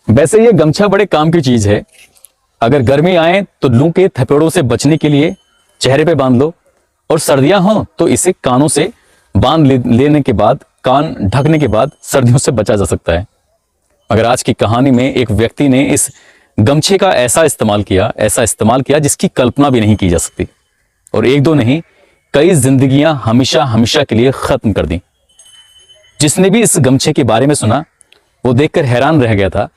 वैसे ये गमछा बड़े काम की चीज है। अगर गर्मी आए तो लू के थपेड़ों से बचने के लिए चेहरे पे बांध लो, और सर्दियां हो तो इसे कानों से बांध लेने के बाद, कान ढकने के बाद सर्दियों से बचा जा सकता है। मगर आज की कहानी में एक व्यक्ति ने इस गमछे का ऐसा इस्तेमाल किया जिसकी कल्पना भी नहीं की जा सकती। और एक दो नहीं, कई जिंदगियां हमेशा हमेशा के लिए खत्म कर दी। जिसने भी इस गमछे के बारे में सुना वो देखकर हैरान रह गया था।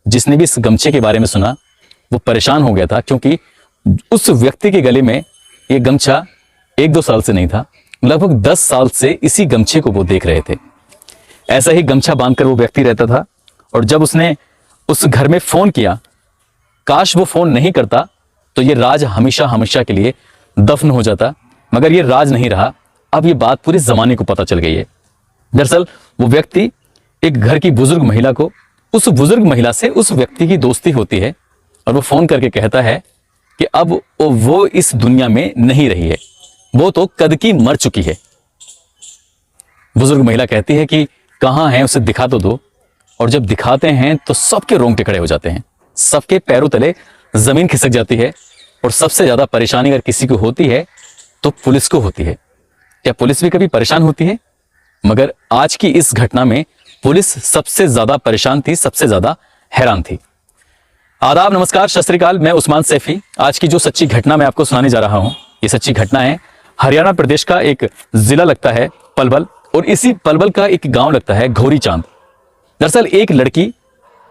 जिसने भी इस गमछे के बारे में सुना वो परेशान हो गया था, क्योंकि उस व्यक्ति के गले में ये गमछा 1-2 साल से नहीं था, लगभग 10 साल से इसी गमछे को वो देख रहे थे। ऐसा ही गमछा बांधकर वो व्यक्ति रहता था। और जब उसने उस घर में फोन किया, काश वो फोन नहीं करता तो ये राज हमेशा हमेशा के लिए दफन हो जाता। मगर ये राज नहीं रहा, अब ये बात पूरे जमाने को पता चल गई है। दरअसल वो व्यक्ति एक घर की बुजुर्ग महिला को, उस बुजुर्ग महिला से उस व्यक्ति की दोस्ती होती है, और वो फोन करके कहता है कि अब वो इस दुनिया में नहीं रही है, वो तो कद की मर चुकी है। बुजुर्ग महिला कहती है कि कहां है, उसे दिखा तो दो। और जब दिखाते हैं तो सबके रोंगटे खड़े हो जाते हैं, सबके पैरों तले जमीन खिसक जाती है। और सबसे ज्यादा परेशानी अगर किसी को होती है तो पुलिस को होती है। क्या पुलिस भी कभी परेशान होती है? मगर आज की इस घटना में पुलिस सबसे ज्यादा परेशान थी, सबसे ज्यादा हैरान थी। आदाब, नमस्कार, सत श्री अकाल। मैं उस्मान सैफी। आज की जो सच्ची घटना मैं आपको सुनाने जा रहा हूं, ये सच्ची घटना है हरियाणा प्रदेश का एक जिला लगता है पलवल, और इसी पलवल का एक गांव लगता है घोरी चांद। दरअसल एक लड़की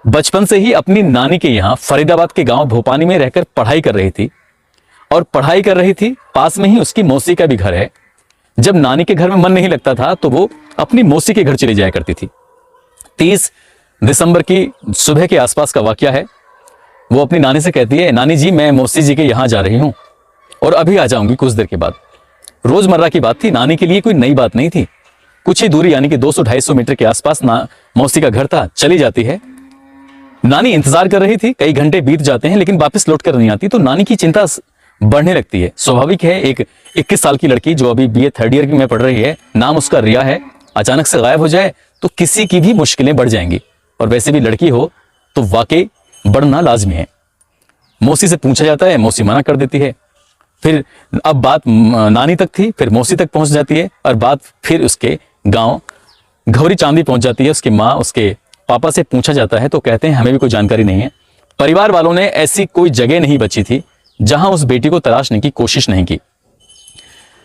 बचपन से ही अपनी नानी के यहाँ फरीदाबाद के गांव भोपानी में रहकर पढ़ाई कर रही थी। और पढ़ाई कर रही थी, पास में ही उसकी मौसी का भी घर है। जब नानी के घर में मन नहीं लगता था तो वो अपनी मौसी के घर चली जाया करती थी। 30 दिसंबर की सुबह के आसपास का वाकया है। वो अपनी नानी से कहती है, नानी जी मैं मौसी जी के यहाँ जा रही हूँ और अभी आ जाऊंगी कुछ देर के बाद। रोजमर्रा की बात थी, नानी के लिए कोई नई बात नहीं थी। कुछ ही दूरी यानी कि 200-250 मीटर के आसपास मौसी का घर था। चली जाती है। नानी इंतजार कर रही थी, कई घंटे बीत जाते हैं लेकिन वापस लौट कर नहीं आती। तो नानी की चिंता बढ़ने लगती है। स्वाभाविक है, एक 21 साल की लड़की जो अभी BA 3rd ईयर में पढ़ रही है, नाम उसका रिया है, अचानक से गायब हो जाए तो किसी की भी मुश्किलें बढ़ जाएंगी। और वैसे भी लड़की हो तो वाकई बढ़ना लाजमी है। मौसी से पूछा जाता है, मौसी मना कर देती है। फिर अब बात नानी तक थी, फिर मौसी तक पहुंच जाती है, और बात फिर उसके गांव घोरी चांदी पहुंच जाती है। उसकी माँ, उसके पापा से पूछा जाता है तो कहते हैं हमें भी कोई जानकारी नहीं है। परिवार वालों ने ऐसी कोई जगह नहीं बची थी जहां उस बेटी को तलाशने की कोशिश नहीं की।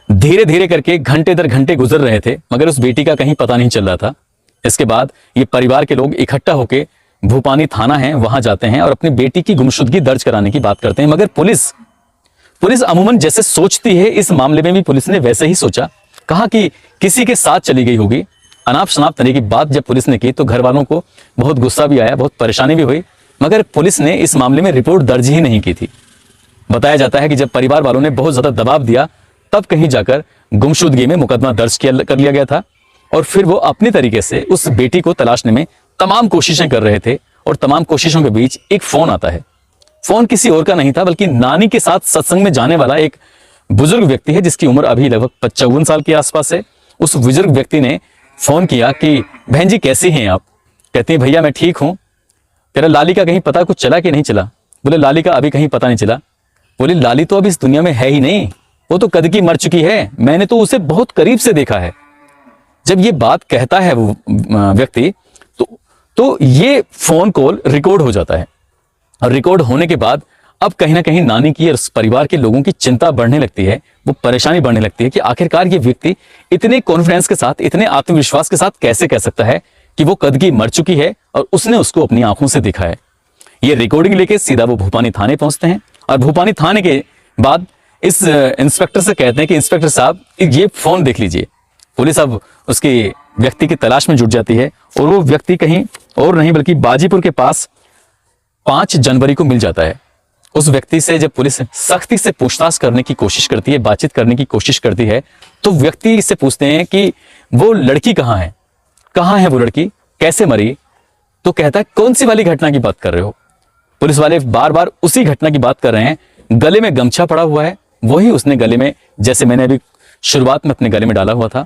धीरे धीरे करके घंटे दर घंटे गुजर रहे थे, मगर उस बेटी का कहीं पता नहीं चल रहा था। इसके बाद ये परिवार के लोग इकट्ठा होकर भूपानी थाना है वहां जाते हैं और अपनी बेटी की गुमशुदगी दर्ज कराने की बात करते हैं। मगर पुलिस अमूमन जैसे सोचती है, इस मामले में भी पुलिस ने वैसे ही सोचा। कहा कि किसी के साथ चली गई होगी। अनाप शनाप तरह की बात जब पुलिस ने की तो घर वालों को बहुत गुस्सा भी आया, बहुत परेशानी भी हुई। मगर पुलिस ने इस मामले में रिपोर्ट दर्ज ही नहीं की थी। बताया जाता है कि जब परिवार वालों ने बहुत ज्यादा दबाव दिया तब कहीं जाकर गुमशुदगी में मुकदमा दर्ज कर लिया गया था। और फिर वो अपनी तरीके से उस बेटी को तलाशने में तमाम कोशिशें कर रहे थे। और तमाम कोशिशों के बीच एक फोन आता है। फोन किसी और का नहीं था बल्कि नानी के साथ सत्संग में जाने वाला एक बुजुर्ग व्यक्ति है, जिसकी उम्र अभी लगभग 55 साल के आसपास है। उस बुजुर्ग व्यक्ति ने फोन किया कि बहन जी कैसी हैं आप? कहती हैं भैया मैं ठीक हूं। तेरा लाली का कहीं पता कुछ चला कि नहीं चला? बोले लाली का अभी कहीं पता नहीं चला। बोले लाली तो अब इस दुनिया में है ही नहीं, वो तो कद की मर चुकी है, मैंने तो उसे बहुत करीब से देखा है। जब ये बात कहता है वो व्यक्ति तो ये फोन कॉल रिकॉर्ड हो जाता है। और रिकॉर्ड होने के बाद अब कहीं ना कहीं नानी की और परिवार के लोगों की चिंता बढ़ने लगती है, वो परेशानी बढ़ने लगती है कि आखिरकार ये व्यक्ति इतने कॉन्फिडेंस के साथ, इतने आत्मविश्वास के साथ कैसे कह सकता है कि वो कद की मर चुकी है और उसने उसको अपनी आंखों से देखा है। ये रिकॉर्डिंग लेके सीधा वो भूपानी थाने पहुंचते हैं। और भूपानी थाने के बाद इस इंस्पेक्टर से कहते हैं कि इंस्पेक्टर साहब ये फोन देख लीजिए। पुलिस अब उसके व्यक्ति की तलाश में जुट जाती है और वो व्यक्ति कहीं और नहीं बल्कि बाजीपुर के पास 5 जनवरी को मिल जाता है। उस व्यक्ति से जब पुलिस सख्ती से पूछताछ करने की कोशिश करती है, बातचीत करने की कोशिश करती है, तो व्यक्ति से पूछते हैं कि वो लड़की कहाँ है वो लड़की, कैसे मरी? तो कहता है कौन सी वाली घटना की बात कर रहे हो? पुलिस वाले बार बार उसी घटना की बात कर रहे हैं। गले में गमछा पड़ा हुआ है, वही उसने गले में, जैसे मैंने अभी शुरुआत में अपने गले में डाला हुआ था।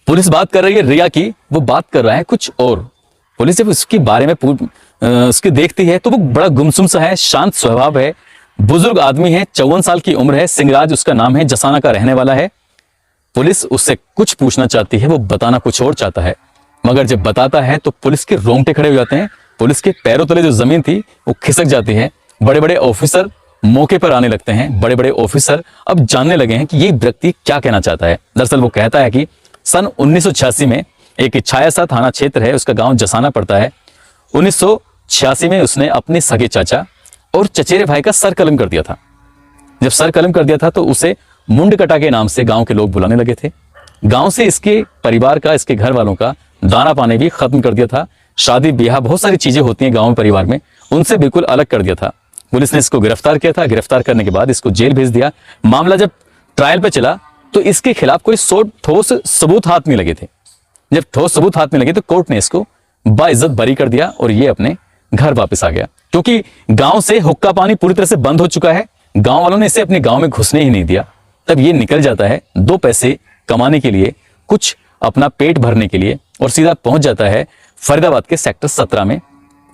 पुलिस बात कर रही है रिया की, वो बात कर रहा है कुछ और। पुलिस जब उसके बारे में उसकी देखती है तो वो बड़ा गुमसुम सा है, शांत स्वभाव है, बुजुर्ग आदमी है, 54 साल की उम्र है, सिंगराज उसका नाम है, जसाना का रहने वाला है। पुलिस उससे कुछ पूछना चाहती है, वो बताना कुछ और चाहता है, मगर जब बताता है तो पुलिस के रोंगटे खड़े हो जाते हैं। पुलिस के पैरों तले जो जमीन थी वो खिसक जाती है। बड़े बड़े ऑफिसर मौके पर आने लगते हैं। बड़े बड़े ऑफिसर अब जानने लगे हैं कि ये व्यक्ति क्या कहना चाहता है। दरअसल वो कहता है कि सन 1986 में एक छायासा थाना क्षेत्र है, उसका गांव जसाना पड़ता है। 1986 में उसने अपने सगे चाचा और चचेरे भाई का सर कलम कर दिया था। जब सर कलम कर दिया था तो उसे मुंडकटा के नाम से गांव के लोग बुलाने लगे थे। गांव से इसके परिवार का, इसके घर वालों का दाना पानी भी खत्म कर दिया था। शादी ब्याह बहुत सारी चीजें होती हैं गांव में परिवार में, उनसे बिल्कुल अलग कर दिया था। पुलिस ने इसको गिरफ्तार किया था। गिरफ्तार करने के बाद इसको जेल भेज दिया। मामला जब ट्रायल पे चला तो इसके खिलाफ कोई ठोस सबूत हाथ नहीं लगे थे। जब ठोस सबूत हाथ में लगे तो कोर्ट ने इसको बाइज्जत बरी कर दिया और ये अपने घर वापस आ गया, क्योंकि गांव से हुक्का पानी पूरी तरह से बंद हो चुका है। गांव वालों ने इसे अपने गांव में घुसने ही नहीं दिया। तब ये निकल जाता है 2 पैसे कमाने के लिए, कुछ अपना पेट भरने के लिए, और सीधा पहुंच जाता है फरीदाबाद के सेक्टर 17 में।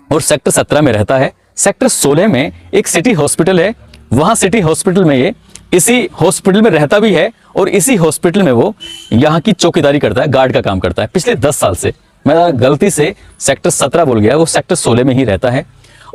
और सेक्टर 17 में रहता है। सेक्टर 16 में एक सिटी हॉस्पिटल है, वहां सिटी हॉस्पिटल में ये इसी हॉस्पिटल में रहता भी है और इसी हॉस्पिटल में वो यहाँ की चौकीदारी करता है, गार्ड का काम करता है पिछले 10 साल से। मैं गलती से सेक्टर 17 बोल गया, वो सेक्टर 16 में ही रहता है।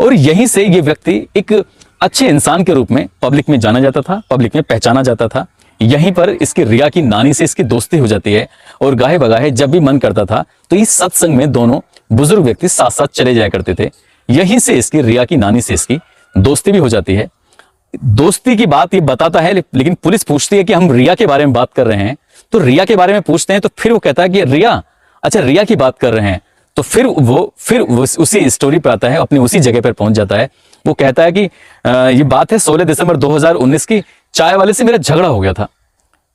और यहीं से ये व्यक्ति एक अच्छे इंसान के रूप में पब्लिक में जाना जाता था, पब्लिक में पहचाना जाता था। यहीं पर इसकी रिया की नानी से इसकी दोस्ती हो जाती है और गाहे बगाहे जब भी मन करता था तो इस सत्संग में दोनों बुजुर्ग व्यक्ति साथ साथ चले जाया करते थे। यहीं से इसकी रिया की नानी से इसकी दोस्ती भी हो जाती है। दोस्ती की बात ये बताता है, लेकिन पुलिस पूछती है कि हम रिया के बारे में बात कर रहे हैं, तो रिया के बारे में पूछते हैं तो फिर वो कहता है कि रिया, अच्छा रिया की बात कर रहे हैं। तो फिर वो उसी स्टोरी पे आता है, अपनी उसी जगह पर पहुंच जाता है। वो कहता है कि ये बात है 16 दिसंबर 2019 की, चाय वाले से मेरा झगड़ा हो गया था।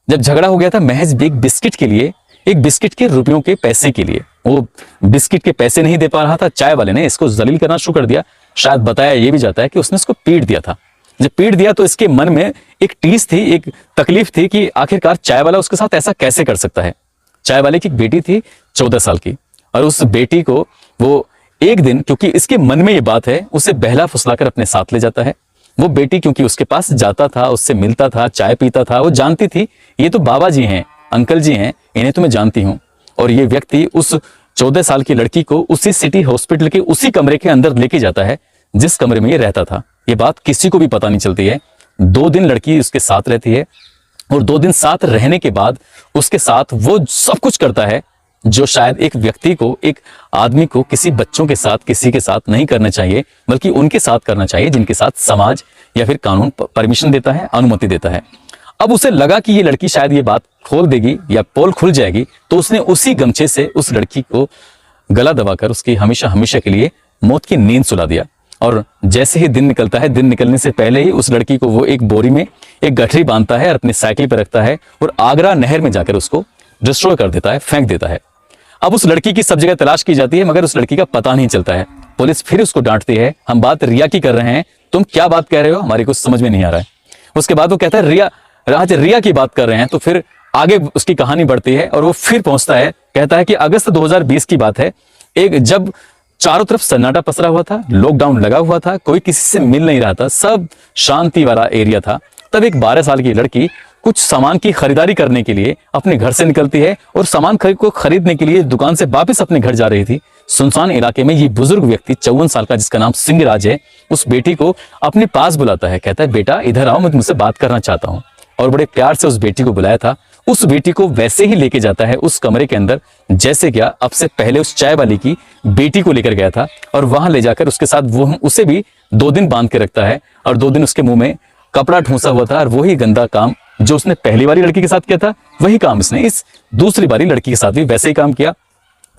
जब झगड़ा हो गया था महज एक बिस्किट के लिए, एक बिस्किट के रुपयों के पैसे के लिए। वो बिस्किट के पैसे नहीं दे पा रहा था, चाय वाले ने इसको जलील करना शुरू कर दिया। शायद बताया ये भी जाता है कि उसने इसको पीट दिया था। जब पीट दिया तो इसके मन में एक टीस थी, एक तकलीफ थी कि आखिरकार चाय वाला उसके साथ ऐसा कैसे कर सकता है। चाय वाले की एक बेटी थी 14 साल की, और उस बेटी को वो एक दिन, क्योंकि इसके मन में ये बात है, उसे बहला फुसलाकर अपने साथ ले जाता है। वो बेटी क्योंकि उसके पास जाता था, उससे मिलता था, चाय पीता था, वो जानती थी ये तो बाबा जी हैं, अंकल जी हैं, इन्हें तो मैं जानती हूं। और ये व्यक्ति उस 14 साल की लड़की को उसी सिटी हॉस्पिटल के उसी कमरे के अंदर लेके जाता है जिस कमरे में ये रहता था। ये बात किसी को भी पता नहीं चलती है। 2 दिन लड़की उसके साथ रहती है और 2 दिन साथ रहने के बाद उसके साथ वो सब कुछ करता है जो शायद एक व्यक्ति को, एक आदमी को किसी बच्चों के साथ, किसी के साथ नहीं करना चाहिए, बल्कि उनके साथ करना चाहिए जिनके साथ समाज या फिर कानून परमिशन देता है, अनुमति देता है। अब उसे लगा कि ये लड़की शायद ये बात खोल देगी या पोल खुल जाएगी, तो उसने उसी गमछे से उस लड़की को गला दबाकर उसकी हमेशा हमेशा के लिए मौत की नींद सुला दिया। और जैसे ही दिन निकलता है, दिन निकलने से पहले ही उस लड़की को वो एक बोरी में एक गठरी बांधता है और अपनी साइकिल पर रखता है और आगरा नहर में जाकर उसको डिस्ट्रॉय कर देता है, फेंक देता है। अब उस लड़की की सब जगह तलाश की जाती है, मगर उस लड़की का पता नहीं चलता है। पुलिस फिर उसको डांटती है, हम बात रिया की कर रहे हैं, तुम क्या बात कह रहे हो, हमारी कुछ समझ में नहीं आ रहा है। उसके बाद वो कहता है रिया की बात कर रहे हैं। तो फिर आगे उसकी कहानी बढ़ती है और वो फिर पहुंचता है, कहता है कि अगस्त 2020 की बात है, एक जब चारों तरफ सन्नाटा पसरा हुआ था, लॉकडाउन लगा हुआ था, कोई किसी से मिल नहीं रहा था, सब शांति वाला एरिया था। तब एक 12 साल की लड़की कुछ सामान की खरीदारी करने के लिए अपने घर से निकलती है और सामान को खरीदने के लिए दुकान से वापस अपने घर जा रही थी। सुनसान इलाके में ये बुजुर्ग व्यक्ति 54 साल का, जिसका नाम सिंगराज है, उस बेटी को अपने पास बुलाता है। कहता है बेटा इधर आओ, मैं तुमसे बात करना चाहता हूँ। और बड़े प्यार से उस बेटी को बुलाया था। उस बेटी को वैसे ही लेके जाता है उस कमरे के अंदर जैसे क्या अब से पहले उस चाय वाली की बेटी को लेकर गया था, और वहां ले जाकर उसके साथ वो उसे भी 2 दिन बांध के रखता है और 2 दिन उसके मुंह में कपड़ा ठूंसा हुआ था। और वही गंदा काम जो उसने पहली वाली लड़की के साथ किया था, वही काम इसने इस दूसरी वाली लड़की के साथ भी वैसे ही काम किया।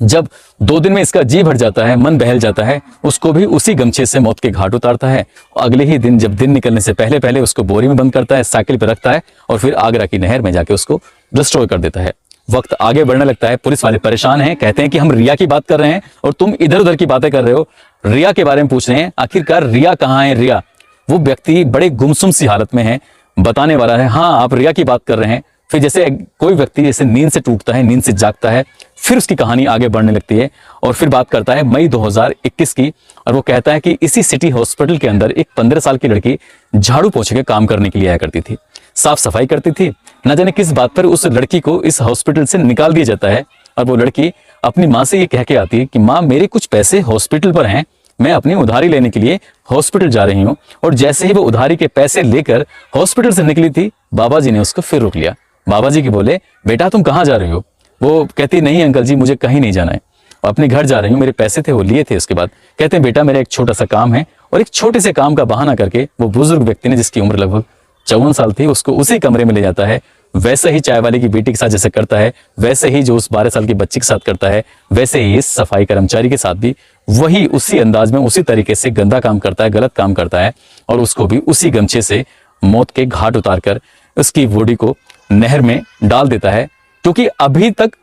जब 2 दिन में इसका जी भर जाता है, मन बहल जाता है, उसको भी उसी गमछे से मौत के घाट उतारता है। अगले ही दिन, जब दिन निकलने से पहले पहले उसको बोरी में बंद करता है, साइकिल पर रखता है और फिर आगरा की नहर में जाके उसको डिस्ट्रॉय कर देता है। वक्त आगे बढ़ने लगता है, पुलिस वाले परेशान हैं, कहते हैं कि हम रिया की बात कर रहे हैं और तुम इधर उधर की बातें कर रहे हो, रिया के बारे में पूछ रहे हैं। आखिरकार रिया कहाँ है? रिया, वो व्यक्ति बड़े गुमसुम सी हालत में है, बताने वाला है हाँ आप रिया की बात कर रहे हैं। फिर जैसे कोई व्यक्ति जैसे नींद से टूटता है, नींद से जागता है, फिर उसकी कहानी आगे बढ़ने लगती है और फिर बात करता है मई 2021 की, और वो कहता है कि इसी सिटी हॉस्पिटल के अंदर एक 15 साल की लड़की झाड़ू पोछे के काम करने के लिए आया करती थी, साफ सफाई करती थी। न जाने किस बात पर उस लड़की को इस हॉस्पिटल से निकाल दिया जाता है और वो लड़की अपनी माँ से ये कह के आती है कि माँ, मेरे कुछ पैसे हॉस्पिटल पर हैं, मैं अपनी उधारी लेने के लिए हॉस्पिटल जा रही हूँ। और जैसे ही वो उधारी के पैसे लेकर हॉस्पिटल से निकली थी, बाबा जी ने उसको फिर रोक लिया। बाबा जी के बोले, बेटा तुम कहाँ जा रही हो? वो कहती, नहीं अंकल जी, मुझे कहीं नहीं जाना है, अपने घर जा रही हूँ, मेरे पैसे थे वो लिए थे। उसके बाद कहते हैं, बेटा मेरा एक छोटा सा काम है। और एक छोटे से काम का बहाना करके वो बुजुर्ग व्यक्ति ने, जिसकी उम्र लगभग 54 साल थी, उसको उसी कमरे में ले जाता है। वैसे ही चाय वाले की बेटी के साथ जैसे करता है, वैसे ही जो उस 12 साल की बच्ची के साथ करता है, वैसे ही इस सफाई कर्मचारी के साथ भी वही उसी अंदाज में उसी तरीके से गंदा काम करता है, गलत काम करता है। और उसको भी उसी गमछे से मौत के घाट उतारकर उसकी बॉडी को नहर में डाल देता है। क्योंकि अभी तक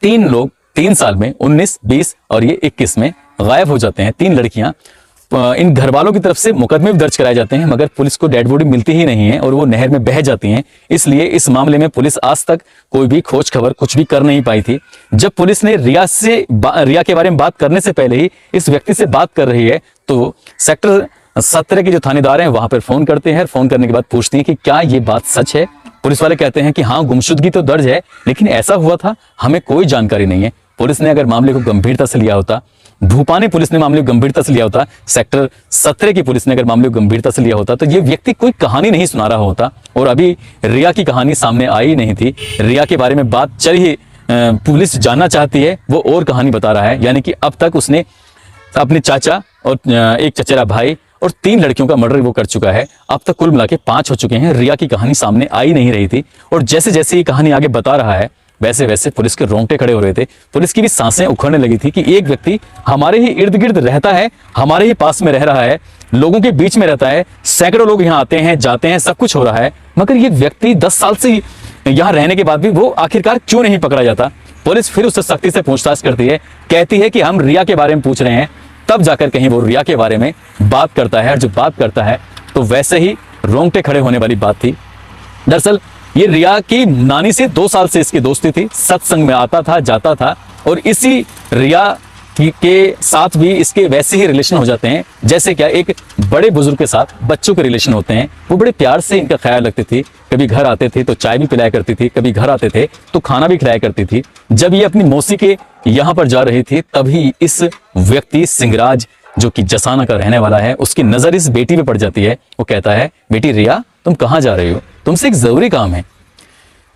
3 लोग 3 साल में 19, 20 और ये 21 में गायब हो जाते हैं। 3 लड़कियां, इन घर वालों की तरफ से मुकदमे भी दर्ज कराए जाते हैं, मगर पुलिस को डेड बॉडी मिलती ही नहीं है और वो नहर में बह जाती हैं। इसलिए इस मामले में पुलिस आज तक कोई भी खोज खबर कुछ भी कर नहीं पाई थी। जब पुलिस ने रिया के बारे में बात करने से पहले ही इस व्यक्ति से बात कर रही है, तो सेक्टर 17 के जो थानेदार हैं वहां पर फोन करते हैं। फोन करने के बाद पूछती हैं कि क्या ये बात सच है? पुलिस वाले कहते हैं कि हाँ, गुमशुदगी तो दर्ज है, लेकिन ऐसा हुआ था, हमें कोई जानकारी नहीं है। पुलिस ने अगर मामले को गंभीरता से लिया होता, भूपानी पुलिस ने मामले को गंभीरता से लिया होता, सेक्टर 17 की पुलिस ने अगर मामले को गंभीरता से लिया होता, तो ये व्यक्ति कोई कहानी नहीं सुना रहा होता। और अभी रिया की कहानी सामने आई नहीं थी। रिया के बारे में बात चल ही, पुलिस जानना चाहती है, वो और कहानी बता रहा है। यानी कि अब तक उसने अपने चाचा और एक चचेरा भाई और 3 लड़कियों का मर्डर वो कर चुका है। अब तक कुल मिला के 5 हो चुके हैं। रिया की कहानी सामने आई नहीं रही थी और जैसे जैसे ये कहानी आगे बता रहा है, वैसे वैसे पुलिस के रोंगटे खड़े हो रहे थे। पुलिस की भी सांसें उखड़ने लगी थी कि एक व्यक्ति हमारे ही इर्द गिर्द रहता है, हमारे ही पास में रह रहा है, लोगों के बीच में रहता है, सैकड़ों लोग यहाँ आते हैं जाते हैं, सब कुछ हो रहा है, मगर ये व्यक्ति 10 साल से यहाँ रहने के बाद भी वो आखिरकार क्यों नहीं पकड़ा जाता? पुलिस फिर उससे सख्ती से पूछताछ करती है, कहती है कि हम रिया के बारे में पूछ रहे हैं। तब जाकर कहीं वो रिया के बारे में बात करता है, और जो बात करता है तो वैसे ही रोंगटे खड़े होने वाली बात थी। दरअसल ये रिया की नानी से 2 साल से इसकी दोस्ती थी, सत्संग में आता था जाता था, और इसी रिया के साथ भी इसके वैसे ही रिलेशन हो जाते हैं जैसे क्या एक बड़े बुजुर्ग के साथ बच्चों के रिलेशन होते हैं। वो बड़े प्यार से इनका ख्याल रखती थी, कभी घर आते थे तो चाय भी पिलाया करती थी, कभी घर आते थे तो खाना भी खिलाया करती थी। जब ये अपनी मौसी के यहाँ पर जा रही थी, तभी इस व्यक्ति सिंगराज, जो कि जसाना का रहने वाला है, उसकी नजर इस बेटी पे पड़ जाती है। वो कहता है, बेटी रिया, तुम कहाँ जा रही हो? तुमसे एक जरूरी काम है।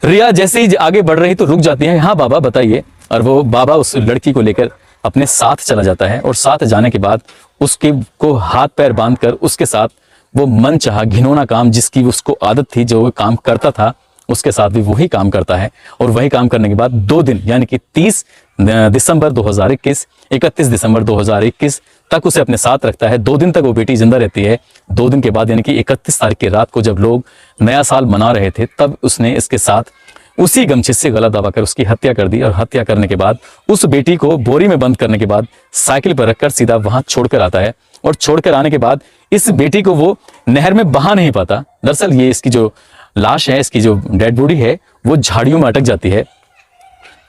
रिया जैसे ही आगे बढ़ रही तो रुक जाती है। हाँ बाबा बताइए। और वो बाबा उस लड़की को लेकर अपने साथ चला जाता है, और साथ जाने के बाद उसके को हाथ पैर बांधकर उसके साथ वो मनचाहा घिनौना काम, जिसकी उसको आदत थी, जो वो काम करता था, उसके साथ भी वही काम करता है। और वही काम करने के बाद 2 दिन यानी कि 30 दिसंबर 2021, 31 दिसंबर 2021 तक उसे अपने साथ रखता है। 2 दिन तक वो बेटी जिंदा रहती है। 2 दिन के बाद यानी कि 31 तारीख की रात को जब लोग नया साल मना रहे थे, तब उसने इसके साथ उसी गमछे से गला दबाकर उसकी हत्या कर दी। और हत्या करने के बाद उस बेटी को बोरी में बंद करने के बाद साइकिल पर रखकर सीधा वहां छोड़कर आता है। और छोड़कर आने के बाद इस बेटी को वो नहर में बहा नहीं पाता। दरअसल ये इसकी जो लाश है, इसकी जो डेड बॉडी है, वो झाड़ियों में अटक जाती है।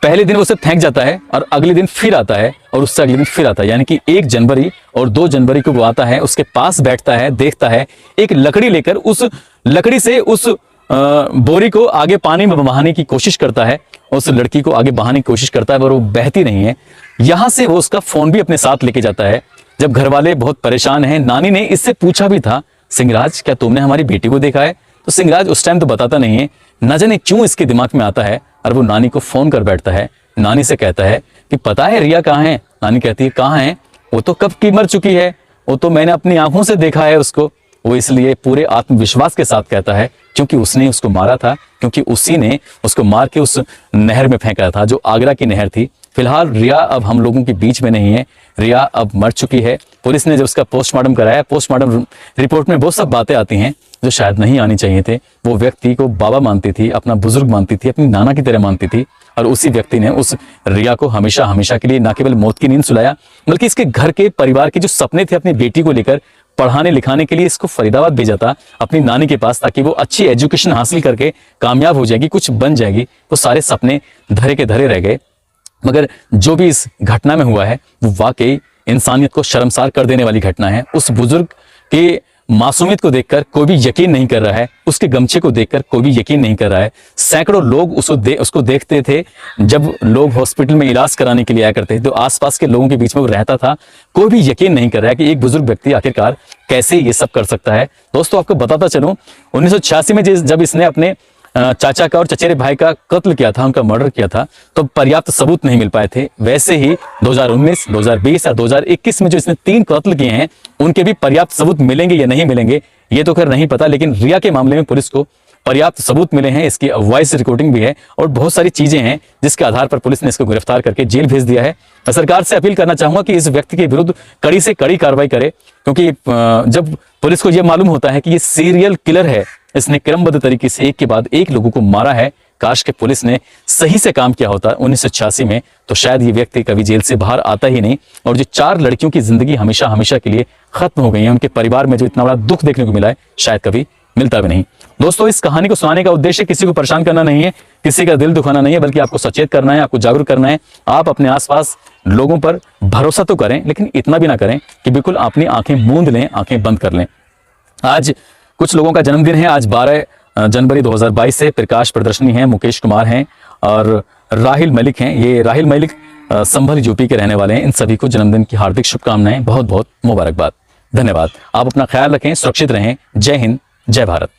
पहले दिन उसे फेंक जाता है और अगले दिन फिर आता है और उससे अगले दिन फिर आता है। यानी कि 1 जनवरी और 2 जनवरी को वो आता है, उसके पास बैठता है, देखता है, एक लकड़ी लेकर उस लकड़ी से उस बोरी को आगे पानी में बहाने की कोशिश करता है, उस लड़की को आगे बहाने की कोशिश करता है, पर वो बहती नहीं है। यहां से वो उसका फोन भी अपने साथ लेके जाता है। जब घर वाले बहुत परेशान हैं, नानी ने इससे पूछा भी था, सिंगराज क्या तुमने हमारी बेटी को देखा है? तो सिंगराज उस टाइम तो बताता नहीं है, न जाने क्यों इसके दिमाग में आता है और वो नानी को फोन कर बैठता है। नानी से कहता है कि पता है रिया कहाँ है? नानी कहती है, कहाँ है? वो तो कब की मर चुकी है, वो तो मैंने अपनी आंखों से देखा है उसको। वो इसलिए पूरे आत्मविश्वास के साथ कहता है, क्योंकि उसने उसको मारा था, क्योंकि उसी ने उसको मार के उस नहर में फेंका था, जो आगरा की नहर थी। फिलहाल रिया अब हम लोगों के बीच में नहीं है, रिया अब मर चुकी है। पुलिस ने जब उसका पोस्टमार्टम कराया, पोस्टमार्टम रिपोर्ट में बहुत सब बातें आती हैं जो शायद नहीं आनी चाहिए थे। वो व्यक्ति को बाबा मानती थी, अपना बुजुर्ग मानती थी, अपनी नाना की तरह मानती थी, और उसी व्यक्ति ने उस रिया को हमेशा हमेशा के लिए न केवल मौत की नींद सुलाया, बल्कि इसके घर के परिवार के जो सपने थे अपनी बेटी को लेकर, पढ़ाने लिखाने के लिए इसको फरीदाबाद भेजा था अपनी नानी के पास, ताकि वो अच्छी एजुकेशन हासिल करके कामयाब हो जाएगी, कुछ बन जाएगी। वो सारे सपने धरे के धरे रह गए। मगर जो भी इस घटना में हुआ है वो वाकई इंसानियत को शर्मसार कर देने वाली घटना है। उस बुजुर्ग के मासूमियत को देखकर कोई भी यकीन नहीं कर रहा है, उसके गमछे को देखकर कोई भी यकीन नहीं कर रहा है। सैकड़ों लोग उसको देखते थे। जब लोग हॉस्पिटल में इलाज कराने के लिए आया करते थे तो आसपास के लोगों के बीच में वो रहता था। कोई भी यकीन नहीं कर रहा है कि एक बुजुर्ग व्यक्ति आखिरकार कैसे ये सब कर सकता है। दोस्तों, आपको बताता चलूं, 1986 में जब इसने अपने चाचा का और चचेरे भाई का कत्ल किया था, उनका मर्डर किया था, तो पर्याप्त सबूत नहीं मिल पाए थे। वैसे ही 2019, 2020 या 2021 में जो इसने 3 कत्ल किए हैं, उनके भी पर्याप्त सबूत मिलेंगे या नहीं मिलेंगे ये तो खैर नहीं पता, लेकिन रिया के मामले में पुलिस को पर्याप्त सबूत मिले हैं। इसकी वॉइस रिकॉर्डिंग भी है और बहुत सारी चीजें हैं जिसके आधार पर पुलिस ने इसको गिरफ्तार करके जेल भेज दिया है। मैं सरकार से अपील करना चाहूंगा कि इस व्यक्ति के विरुद्ध कड़ी से कड़ी कार्रवाई करे, क्योंकि जब पुलिस को यह मालूम होता है कि ये सीरियल किलर है, इसने क्रमबद्ध तरीके से एक के बाद एक लोगों को मारा है, काश के पुलिस ने सही से काम किया होता 1986 में, तो शायद ये व्यक्ति कभी जेल से बाहर आता ही नहीं। और जो 4 लड़कियों की जिंदगी हमेशा हमेशा के लिए खत्म हो गई है, उनके परिवार में जो इतना बड़ा दुख देखने को मिला है, शायद कभी मिलता भी नहीं। दोस्तों, इस कहानी को सुनाने का उद्देश्य किसी को परेशान करना नहीं है, किसी का दिल दुखाना नहीं है, बल्कि आपको सचेत करना है, आपको जागरूक करना है। आप अपने आसपास लोगों पर भरोसा तो करें, लेकिन इतना भी ना करें कि बिल्कुल अपनी आंखें मूंद लें, आंखें बंद कर लें। आज कुछ लोगों का जन्मदिन है। आज 12 जनवरी 2022 से प्रकाश प्रदर्शनी है, मुकेश कुमार हैं और राहिल मलिक हैं। ये राहिल मलिक संभल यूपी के रहने वाले हैं। इन सभी को जन्मदिन की हार्दिक शुभकामनाएं, बहुत बहुत मुबारकबाद। धन्यवाद। आप अपना ख्याल रखें, सुरक्षित रहें। जय हिंद, जय भारत।